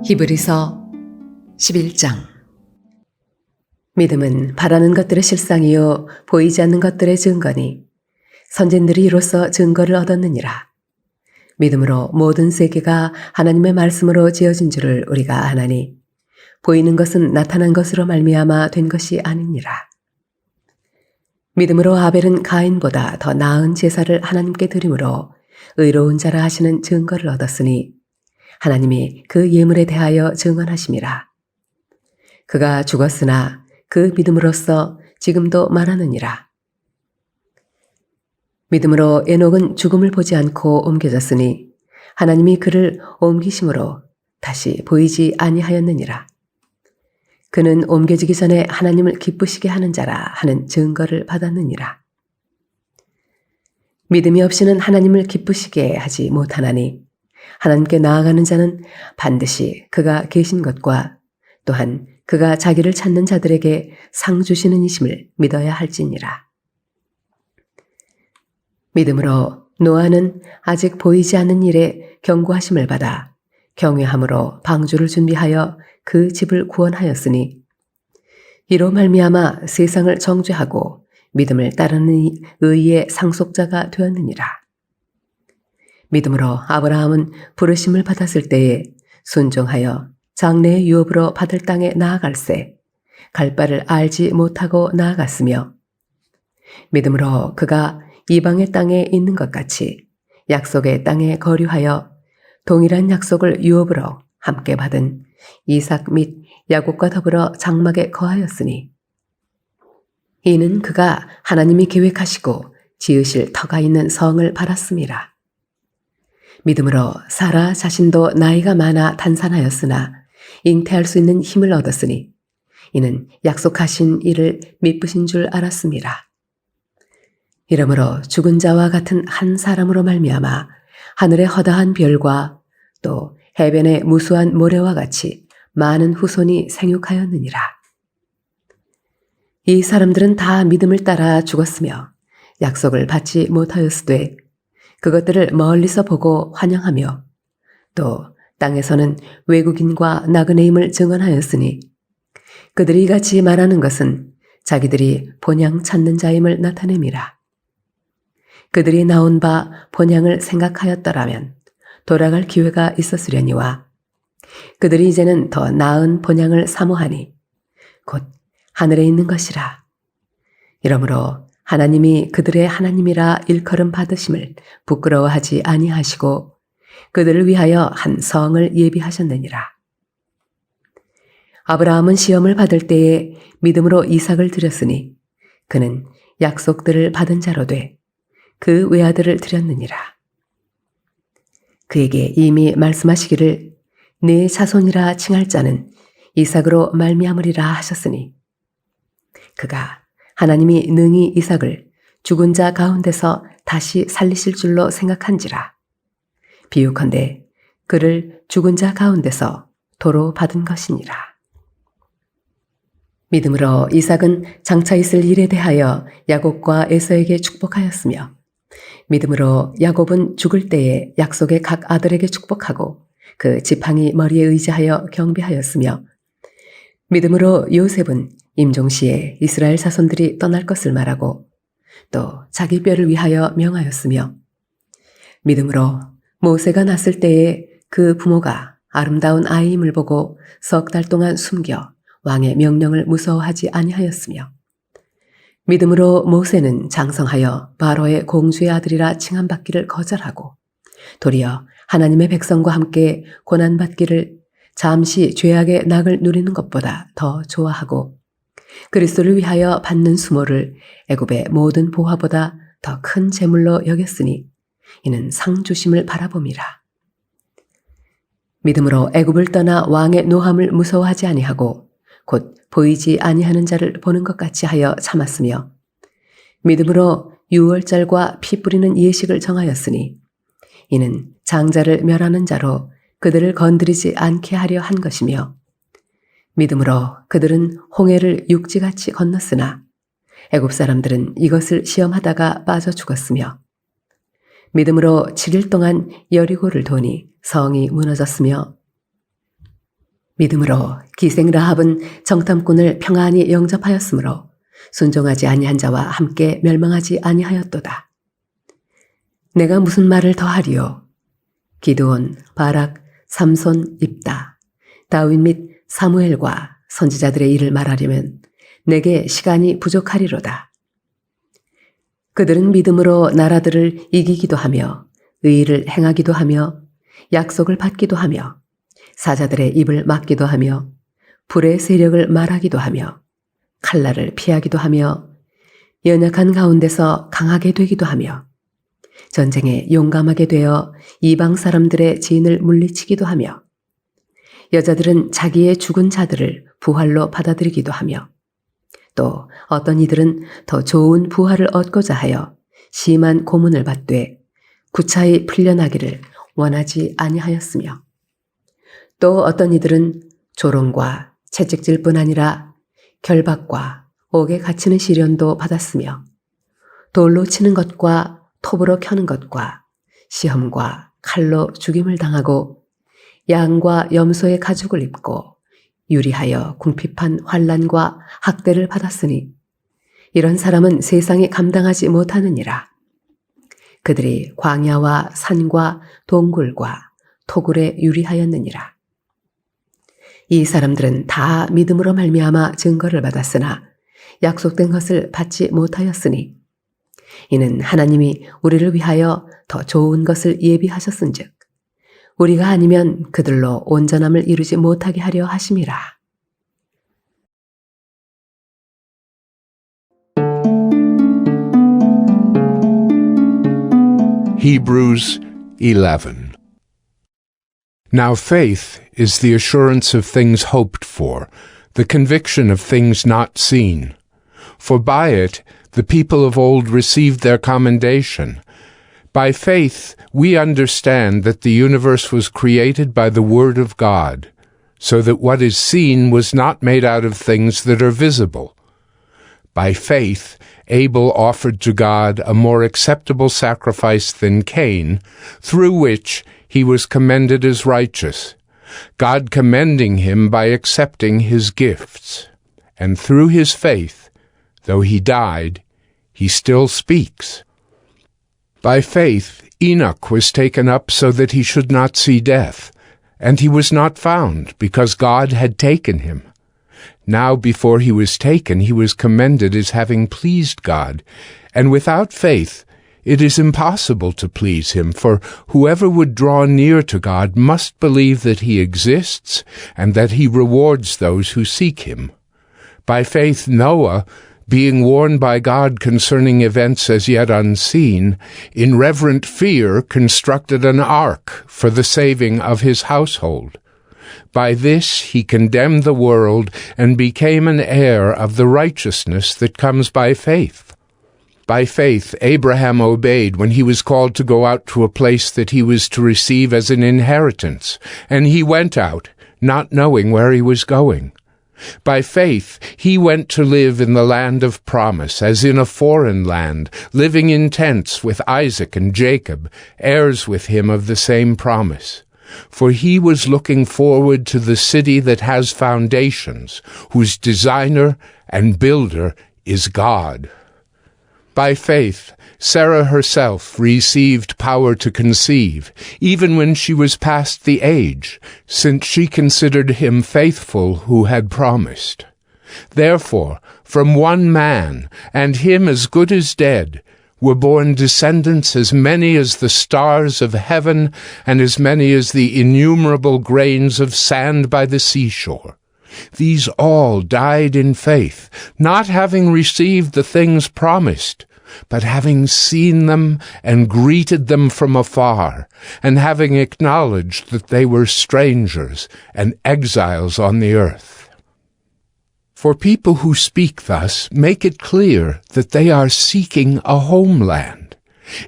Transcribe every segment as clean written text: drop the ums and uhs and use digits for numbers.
히브리서 11장. 믿음은 바라는 것들의 실상이요 보이지 않는 것들의 증거니 선진들이 이로써 증거를 얻었느니라. 믿음으로 모든 세계가 하나님의 말씀으로 지어진 줄을 우리가 아나니 보이는 것은 나타난 것으로 말미암아 된 것이 아니니라. 믿음으로 아벨은 가인보다 더 나은 제사를 하나님께 드림으로 의로운 자라 하시는 증거를 얻었으니 하나님이 그 예물에 대하여 증언하심이라. 그가 죽었으나 그 믿음으로써 지금도 말하느니라. 믿음으로 에녹은 죽음을 보지 않고 옮겨졌으니 하나님이 그를 옮기심으로 다시 보이지 아니하였느니라. 그는 옮겨지기 전에 하나님을 기쁘시게 하는 자라 하는 증거를 받았느니라. 믿음이 없이는 하나님을 기쁘시게 하지 못하나니 하나님께 나아가는 자는 반드시 그가 계신 것과 또한 그가 자기를 찾는 자들에게 상 주시는 이심을 믿어야 할지니라. 믿음으로 노아는 아직 보이지 않는 일에 경고하심을 받아 경외함으로 방주를 준비하여 그 집을 구원하였으니 이로 말미암아 세상을 정죄하고 믿음을 따르는 의의 상속자가 되었느니라. 믿음으로 아브라함은 부르심을 받았을 때에 순종하여 장래의 유업으로 받을 땅에 나아갈새 갈 바를 알지 못하고 나아갔으며 믿음으로 그가 이방의 땅에 있는 것 같이 약속의 땅에 거류하여 동일한 약속을 유업으로 함께 받은 이삭 및 야곱과 더불어 장막에 거하였으니 이는 그가 하나님이 계획하시고 지으실 터가 있는 성을 바랐음이라. 믿음으로 사라 자신도 나이가 많아 단산하였으나 잉태할 수 있는 힘을 얻었으니 이는 약속하신 이를 미쁘신 줄 알았음이라. 이러므로 죽은 자와 같은 한 사람으로 말미암아 하늘의 허다한 별과 또 해변의 무수한 모래와 같이 많은 후손이 생육하였느니라. 이 사람들은 다 믿음을 따라 죽었으며 약속을 받지 못하였으되 그것들을 멀리서 보고 환영하며 또 땅에서는 외국인과 나그네임을 증언하였으니 그들이 같이 말하는 것은 자기들이 본향 찾는 자임을 나타냄이라. 그들이 나온 바 본향을 생각하였더라면 돌아갈 기회가 있었으려니와 그들이 이제는 더 나은 본향을 사모하니 곧 하늘에 있는 것이라. 이러므로 하나님이 그들의 하나님이라 일컬음 받으심을 부끄러워하지 아니하시고 그들을 위하여 한 성을 예비하셨느니라. 아브라함은 시험을 받을 때에 믿음으로 이삭을 드렸으니 그는 약속들을 받은 자로 돼 그 외아들을 드렸느니라. 그에게 이미 말씀하시기를 네 자손이라 칭할 자는 이삭으로 말미암으리라 하셨으니 그가 하나님이 능히 이삭을 죽은 자 가운데서 다시 살리실 줄로 생각한지라. 비유컨대 그를 죽은 자 가운데서 도로 받은 것이니라. 믿음으로 이삭은 장차 있을 일에 대하여 야곱과 에서에게 축복하였으며 믿음으로 야곱은 죽을 때에 약속의 각 아들에게 축복하고 그 지팡이 머리에 의지하여 경배하였으며 믿음으로 요셉은 임종시에 이스라엘 자손들이 떠날 것을 말하고 또 자기 뼈를 위하여 명하였으며 믿음으로 모세가 났을 때에 그 부모가 아름다운 아이임을 보고 석 달 동안 숨겨 왕의 명령을 무서워하지 아니하였으며 믿음으로 모세는 장성하여 바로의 공주의 아들이라 칭함받기를 거절하고 도리어 하나님의 백성과 함께 고난받기를 잠시 죄악의 낙을 누리는 것보다 더 좋아하고 그리스도를 위하여 받는 수모를 애굽의 모든 보화보다 더 큰 재물로 여겼으니 이는 상 주심을 바라봄이라. 믿음으로 애굽을 떠나 왕의 노함을 무서워하지 아니하고 곧 보이지 아니하는 자를 보는 것 같이 하여 참았으며 믿음으로 유월절과 피 뿌리는 예식을 정하였으니 이는 장자를 멸하는 자로 그들을 건드리지 않게 하려 한 것이며 믿음으로 그들은 홍해를 육지같이 건넜으나 애굽 사람들은 이것을 시험하다가 빠져 죽었으며 믿음으로 7일 동안 여리고를 도니 성이 무너졌으며 믿음으로 기생 라합은 정탐꾼을 평안히 영접하였으므로 순종하지 아니한 자와 함께 멸망하지 아니하였도다. 내가 무슨 말을 더하리요? 기드온, 바락, 삼손, 입다, 다윗 및 사무엘과 선지자들의 일을 말하려면 내게 시간이 부족하리로다. 그들은 믿음으로 나라들을 이기기도 하며 의의를 행하기도 하며 약속을 받기도 하며 사자들의 입을 막기도 하며 불의 세력을 말하기도 하며 칼날을 피하기도 하며 연약한 가운데서 강하게 되기도 하며 전쟁에 용감하게 되어 이방 사람들의 진을 물리치기도 하며 여자들은 자기의 죽은 자들을 부활로 받아들이기도 하며 또 어떤 이들은 더 좋은 부활을 얻고자 하여 심한 고문을 받되 구차히 풀려나기를 원하지 아니하였으며 또 어떤 이들은 조롱과 채찍질뿐 아니라 결박과 옥에 갇히는 시련도 받았으며 돌로 치는 것과 톱으로 켜는 것과 시험과 칼로 죽임을 당하고 양과 염소의 가죽을 입고 유리하여 궁핍한 환난과 학대를 받았으니 이런 사람은 세상에 감당하지 못하느니라. 그들이 광야와 산과 동굴과 토굴에 유리하였느니라. 이 사람들은 다 믿음으로 말미암아 증거를 받았으나 약속된 것을 받지 못하였으니 이는 하나님이 우리를 위하여 더 좋은 것을 예비하셨은즉 우리가 아니면 그들로 온전함을 이루지 못하게 하려 하심이라. Hebrews 11. Now faith is the assurance of things hoped for, the conviction of things not seen. For by it the people of old received their commendation. By faith we understand that the universe was created by the word of God, so that what is seen was not made out of things that are visible. By faith Abel offered to God a more acceptable sacrifice than Cain, through which he was commended as righteous, God commending him by accepting his gifts. And through his faith, though he died, he still speaks. By faith Enoch was taken up so that he should not see death, and he was not found, because God had taken him. Now before he was taken, he was commended as having pleased God, and without faith it is impossible to please him, for whoever would draw near to God must believe that he exists, and that he rewards those who seek him. By faith Noah, being warned by God concerning events as yet unseen, in reverent fear constructed an ark for the saving of his household. By this he condemned the world and became an heir of the righteousness that comes by faith. By faith Abraham obeyed when he was called to go out to a place that he was to receive as an inheritance, and he went out, not knowing where he was going. By faith he went to live in the land of promise, as in a foreign land, living in tents with Isaac and Jacob, heirs with him of the same promise. For he was looking forward to the city that has foundations, whose designer and builder is God. By faith Sarah herself received power to conceive, even when she was past the age, since she considered him faithful who had promised. Therefore, from one man, and him as good as dead, were born descendants as many as the stars of heaven, and as many as the innumerable grains of sand by the seashore. These all died in faith, not having received the things promised, but having seen them and greeted them from afar, and having acknowledged that they were strangers and exiles on the earth. For people who speak thus make it clear that they are seeking a homeland.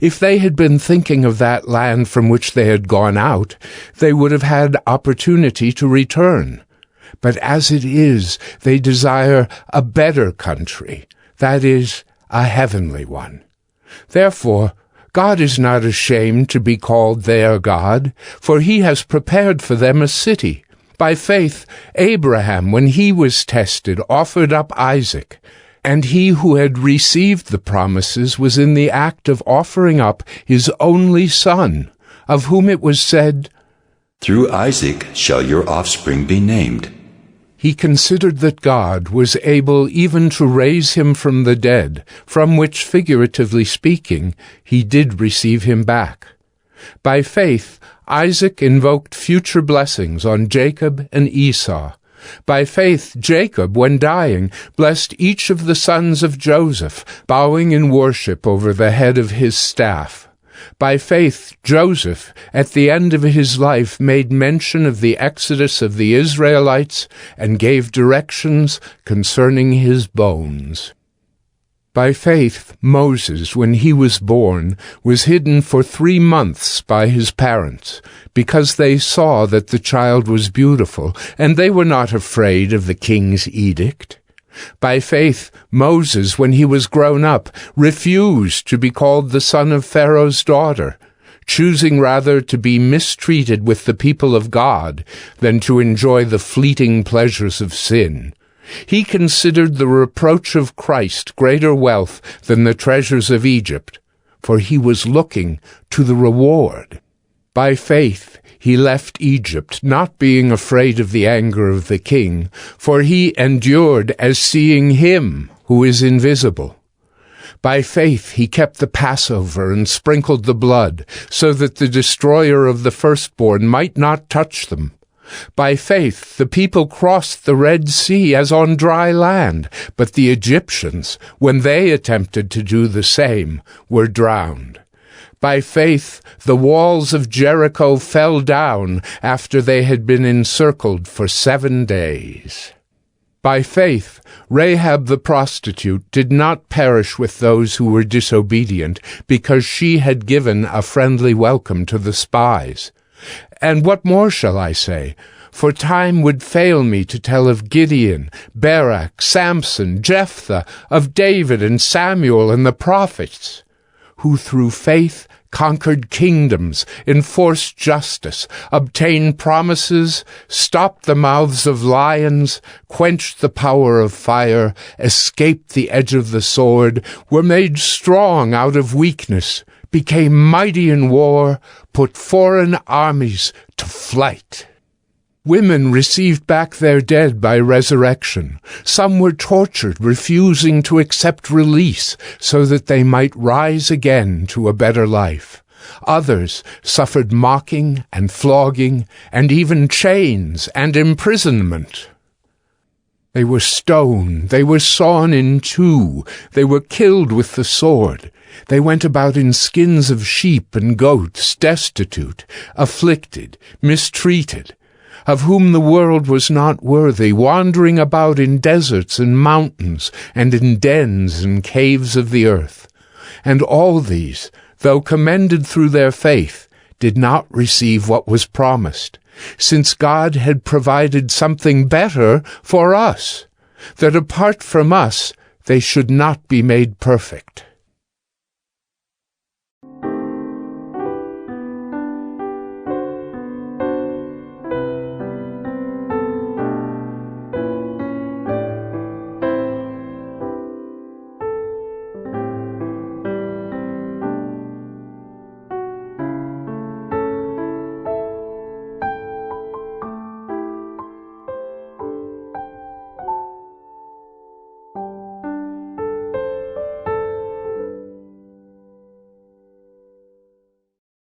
If they had been thinking of that land from which they had gone out, they would have had opportunity to return. But as it is, they desire a better country, that is, a heavenly one. Therefore, God is not ashamed to be called their God, for he has prepared for them a city. By faith, Abraham, when he was tested, offered up Isaac, and he who had received the promises was in the act of offering up his only son, of whom it was said, Through Isaac shall your offspring be named. He considered that God was able even to raise him from the dead, from which, figuratively speaking, he did receive him back. By faith, Isaac invoked future blessings on Jacob and Esau. By faith, Jacob, when dying, blessed each of the sons of Joseph, bowing in worship over the head of his staff. By faith, Joseph, at the end of his life, made mention of the exodus of the Israelites and gave directions concerning his bones. By faith, Moses, when he was born, was hidden for 3 months by his parents, because they saw that the child was beautiful, and they were not afraid of the king's edict. By faith, Moses, when he was grown up, refused to be called the son of Pharaoh's daughter, choosing rather to be mistreated with the people of God than to enjoy the fleeting pleasures of sin. He considered the reproach of Christ greater wealth than the treasures of Egypt, for he was looking to the reward. By faith he left Egypt, not being afraid of the anger of the king, for he endured as seeing him who is invisible. By faith he kept the Passover and sprinkled the blood, so that the destroyer of the firstborn might not touch them. By faith the people crossed the Red Sea as on dry land, but the Egyptians, when they attempted to do the same, were drowned. By faith the walls of Jericho fell down after they had been encircled for 7 days. By faith Rahab the prostitute did not perish with those who were disobedient, because she had given a friendly welcome to the spies. And what more shall I say? For time would fail me to tell of Gideon, Barak, Samson, Jephthah, of David and Samuel and the prophets, who through faith conquered kingdoms, enforced justice, obtained promises, stopped the mouths of lions, quenched the power of fire, escaped the edge of the sword, were made strong out of weakness, became mighty in war, put foreign armies to flight. Women received back their dead by resurrection. Some were tortured, refusing to accept release so that they might rise again to a better life. Others suffered mocking and flogging and even chains and imprisonment. They were stoned, they were sawn in two, they were killed with the sword. They went about in skins of sheep and goats, destitute, afflicted, mistreated, of whom the world was not worthy, wandering about in deserts and mountains, and in dens and caves of the earth. And all these, though commended through their faith, did not receive what was promised, since God had provided something better for us, that apart from us they should not be made perfect.